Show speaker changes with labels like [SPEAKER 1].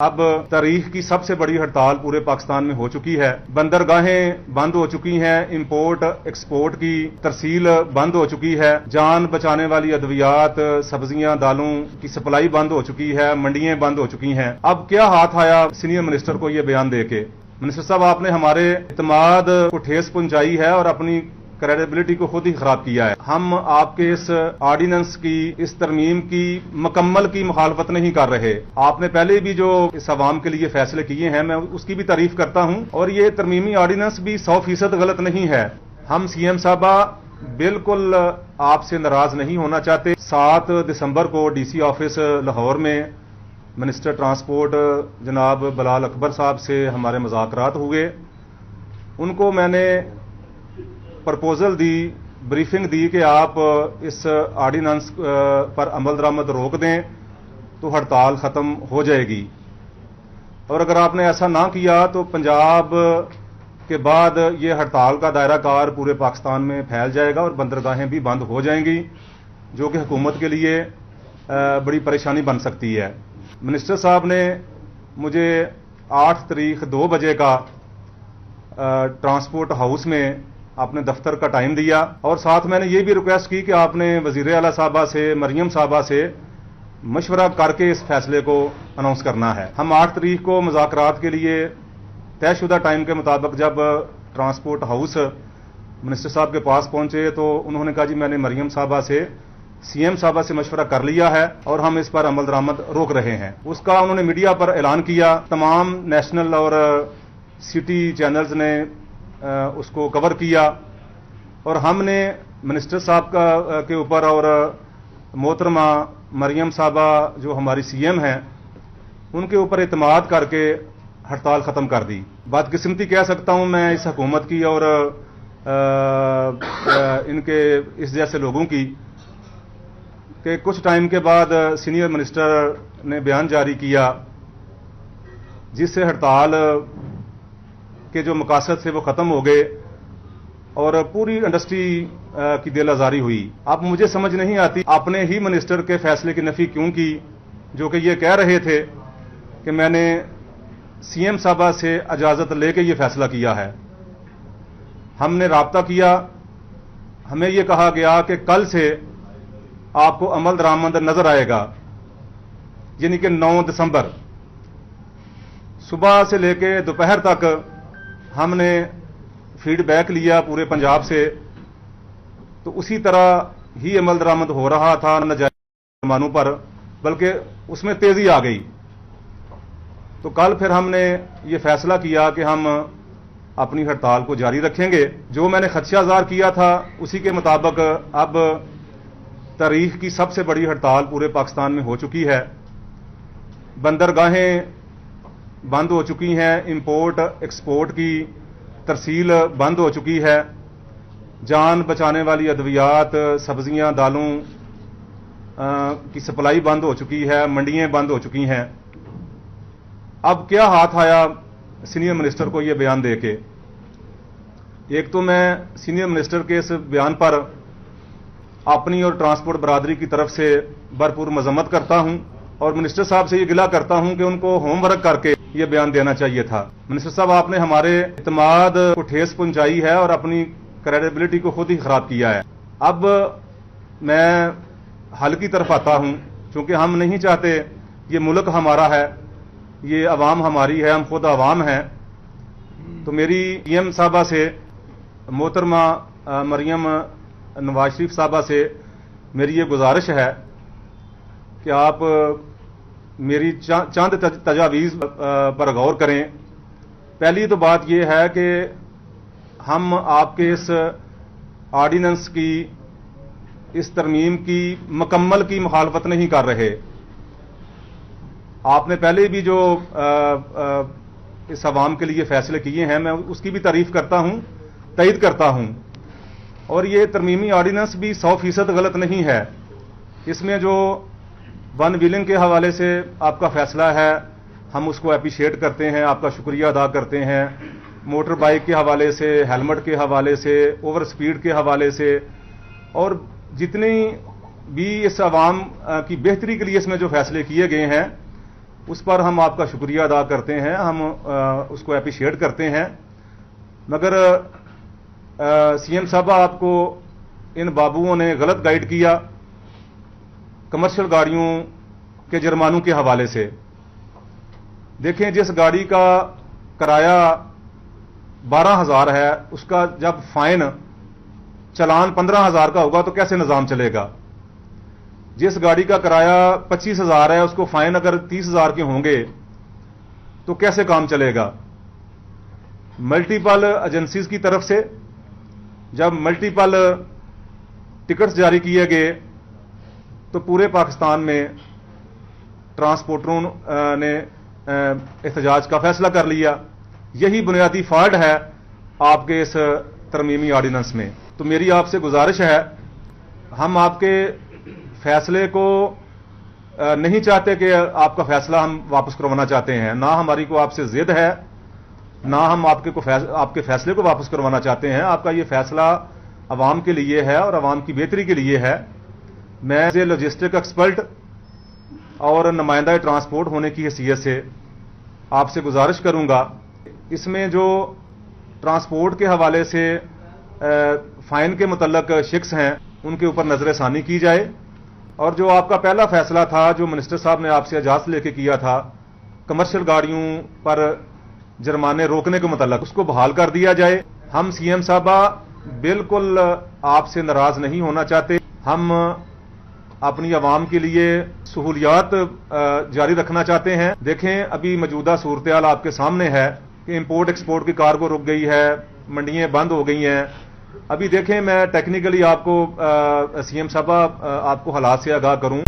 [SPEAKER 1] اب تاریخ کی سب سے بڑی ہڑتال پورے پاکستان میں ہو چکی ہے۔ بندرگاہیں بند ہو چکی ہیں، امپورٹ ایکسپورٹ کی ترسیل بند ہو چکی ہے، جان بچانے والی ادویات، سبزیاں، دالوں کی سپلائی بند ہو چکی ہے، منڈیاں بند ہو چکی ہیں۔ اب کیا ہاتھ آیا سینئر منسٹر کو یہ بیان دے کے؟ منسٹر صاحب، آپ نے ہمارے اعتماد کو ٹھیس پہنچائی ہے اور اپنی کریڈیبلٹی کو خود ہی خراب کیا ہے۔ ہم آپ کے اس آرڈیننس کی، اس ترمیم کی مکمل کی مخالفت نہیں کر رہے۔ آپ نے پہلے بھی جو اس عوام کے لیے فیصلے کیے ہیں، میں اس کی بھی تعریف کرتا ہوں، اور یہ ترمیمی آرڈیننس بھی 100% غلط نہیں ہے۔ ہم سی ایم صاحبہ بالکل آپ سے ناراض نہیں ہونا چاہتے۔ 7 دسمبر کو ڈی سی آفس لاہور میں منسٹر ٹرانسپورٹ جناب بلال اکبر صاحب سے ہمارے مذاکرات ہوئے۔ ان کو میں نے پرپوزل دی، بریفنگ دی کہ آپ اس آرڈیننس پر عمل درآمد روک دیں تو ہڑتال ختم ہو جائے گی، اور اگر آپ نے ایسا نہ کیا تو پنجاب کے بعد یہ ہڑتال کا دائرہ کار پورے پاکستان میں پھیل جائے گا اور بندرگاہیں بھی بند ہو جائیں گی، جو کہ حکومت کے لیے بڑی پریشانی بن سکتی ہے۔ منسٹر صاحب نے مجھے 8 تاریخ 2 بجے کا ٹرانسپورٹ ہاؤس میں اپنے دفتر کا ٹائم دیا، اور ساتھ میں نے یہ بھی ریکویسٹ کی کہ آپ نے وزیر اعلیٰ صاحبہ سے، مریم صاحبہ سے مشورہ کر کے اس فیصلے کو اناؤنس کرنا ہے۔ ہم 8 تاریخ کو مذاکرات کے لیے طے شدہ ٹائم کے مطابق جب ٹرانسپورٹ ہاؤس منسٹر صاحب کے پاس پہنچے تو انہوں نے کہا جی میں نے مریم صاحبہ سے، سی ایم صاحبہ سے مشورہ کر لیا ہے اور ہم اس پر عمل درآمد روک رہے ہیں۔ اس کا انہوں نے میڈیا پر اعلان کیا، تمام نیشنل اور سٹی چینلز نے اس کو کور کیا، اور ہم نے منسٹر صاحب کے اوپر اور محترمہ مریم صاحبہ جو ہماری سی ایم ہیں ان کے اوپر اعتماد کر کے ہڑتال ختم کر دی۔ بدقسمتی کہہ سکتا ہوں میں اس حکومت کی اور ان کے اس جیسے لوگوں کی کہ کچھ ٹائم کے بعد سینئر منسٹر نے بیان جاری کیا جس سے ہڑتال کے جو مقاصد تھے وہ ختم ہو گئے اور پوری انڈسٹری کی دل آزاری ہوئی۔ اب مجھے سمجھ نہیں آتی اپنے ہی منسٹر کے فیصلے کی نفی کیوں کی، جو کہ یہ کہہ رہے تھے کہ میں نے سی ایم صاحبہ سے اجازت لے کے یہ فیصلہ کیا ہے۔ ہم نے رابطہ کیا، ہمیں یہ کہا گیا کہ کل سے آپ کو عمل درآمد نظر آئے گا، یعنی کہ 9 دسمبر صبح سے لے کے دوپہر تک ہم نے فیڈ بیک لیا پورے پنجاب سے، تو اسی طرح ہی عمل درآمد ہو رہا تھا ناجائز پیمانوں پر، بلکہ اس میں تیزی آ گئی۔ تو کل پھر ہم نے یہ فیصلہ کیا کہ ہم اپنی ہڑتال کو جاری رکھیں گے۔ جو میں نے خدشہ ظاہر کیا تھا اسی کے مطابق اب تاریخ کی سب سے بڑی ہڑتال پورے پاکستان میں ہو چکی ہے۔ بندرگاہیں بند ہو چکی ہیں، امپورٹ ایکسپورٹ کی ترسیل بند ہو چکی ہے، جان بچانے والی ادویات، سبزیاں، دالوں کی سپلائی بند ہو چکی ہے، منڈیاں بند ہو چکی ہیں۔ اب کیا ہاتھ آیا سینئر منسٹر کو یہ بیان دے کے؟ ایک تو میں سینئر منسٹر کے اس بیان پر اپنی اور ٹرانسپورٹ برادری کی طرف سے بھرپور مذمت کرتا ہوں، اور منسٹر صاحب سے یہ گلہ کرتا ہوں کہ ان کو ہوم ورک کر کے یہ بیان دینا چاہیے تھا۔ منسٹر صاحب، آپ نے ہمارے اعتماد کو ٹھیس پہنچائی ہے اور اپنی کریڈیبلٹی کو خود ہی خراب کیا ہے۔ اب میں حل کی طرف آتا ہوں، چونکہ ہم نہیں چاہتے، یہ ملک ہمارا ہے، یہ عوام ہماری ہے، ہم خود عوام ہیں۔ تو میری پی ایم صاحبہ سے، محترمہ مریم نواز شریف صاحبہ سے میری یہ گزارش ہے کہ آپ میری چند تجاویز پر غور کریں۔ پہلی تو بات یہ ہے کہ ہم آپ کے اس آرڈیننس کی، اس ترمیم کی مکمل کی مخالفت نہیں کر رہے۔ آپ نے پہلے بھی جو اس عوام کے لیے فیصلے کیے ہیں میں اس کی بھی تعریف کرتا ہوں، تائید کرتا ہوں، اور یہ ترمیمی آرڈیننس بھی 100% غلط نہیں ہے۔ اس میں جو ون ویلنگ کے حوالے سے آپ کا فیصلہ ہے ہم اس کو اپریشیٹ کرتے ہیں، آپ کا شکریہ ادا کرتے ہیں۔ موٹر بائک کے حوالے سے، ہیلمٹ کے حوالے سے، اوور سپیڈ کے حوالے سے، اور جتنی بھی اس عوام کی بہتری کے لیے اس میں جو فیصلے کیے گئے ہیں اس پر ہم آپ کا شکریہ ادا کرتے ہیں, ہم اس کو اپریشیٹ کرتے ہیں. مگر سی ایم صاحبہ آپ کو ان بابوؤں نے غلط گائیڈ کیا کمرشل گاڑیوں کے جرمانوں کے حوالے سے. دیکھیں, جس گاڑی کا کرایہ 12,000 ہے, اس کا جب فائن چلان 15,000 کا ہوگا تو کیسے نظام چلے گا؟ جس گاڑی کا کرایہ 25,000 ہے, اس کو فائن اگر 30,000 کے ہوں گے تو کیسے کام چلے گا؟ ملٹیپل ایجنسیز کی طرف سے جب ملٹیپل ٹکٹس جاری کیے گئے تو پورے پاکستان میں ٹرانسپورٹروں نے احتجاج کا فیصلہ کر لیا. یہی بنیادی فالٹ ہے آپ کے اس ترمیمی آرڈیننس میں. تو میری آپ سے گزارش ہے, ہم آپ کے فیصلے کو نہیں چاہتے کہ آپ کا فیصلہ ہم واپس کروانا چاہتے ہیں, نہ ہماری کو آپ سے ضد ہے, نہ ہم آپ کے فیصلے کو واپس کروانا چاہتے ہیں. آپ کا یہ فیصلہ عوام کے لیے ہے اور عوام کی بہتری کے لیے ہے. میں ایز اے لاجسٹک ایکسپرٹ اور نمائندہ ٹرانسپورٹ ہونے کی حیثیت سے آپ سے گزارش کروں گا, اس میں جو ٹرانسپورٹ کے حوالے سے فائن کے متعلق شخص ہیں ان کے اوپر نظر ثانی کی جائے, اور جو آپ کا پہلا فیصلہ تھا جو منسٹر صاحب نے آپ سے اجازت لے کے کیا تھا کمرشل گاڑیوں پر جرمانے روکنے کے متعلق, اس کو بحال کر دیا جائے. ہم سی ایم صاحبہ بالکل آپ سے ناراض نہیں ہونا چاہتے, ہم اپنی عوام کے لیے سہولیات جاری رکھنا چاہتے ہیں. دیکھیں, ابھی موجودہ صورتحال آپ کے سامنے ہے کہ امپورٹ ایکسپورٹ کی کارگو رک گئی ہے, منڈیاں بند ہو گئی ہیں. ابھی دیکھیں, میں ٹیکنیکلی آپ کو سی ایم صاحبہ آپ کو حالات سے آگاہ کروں.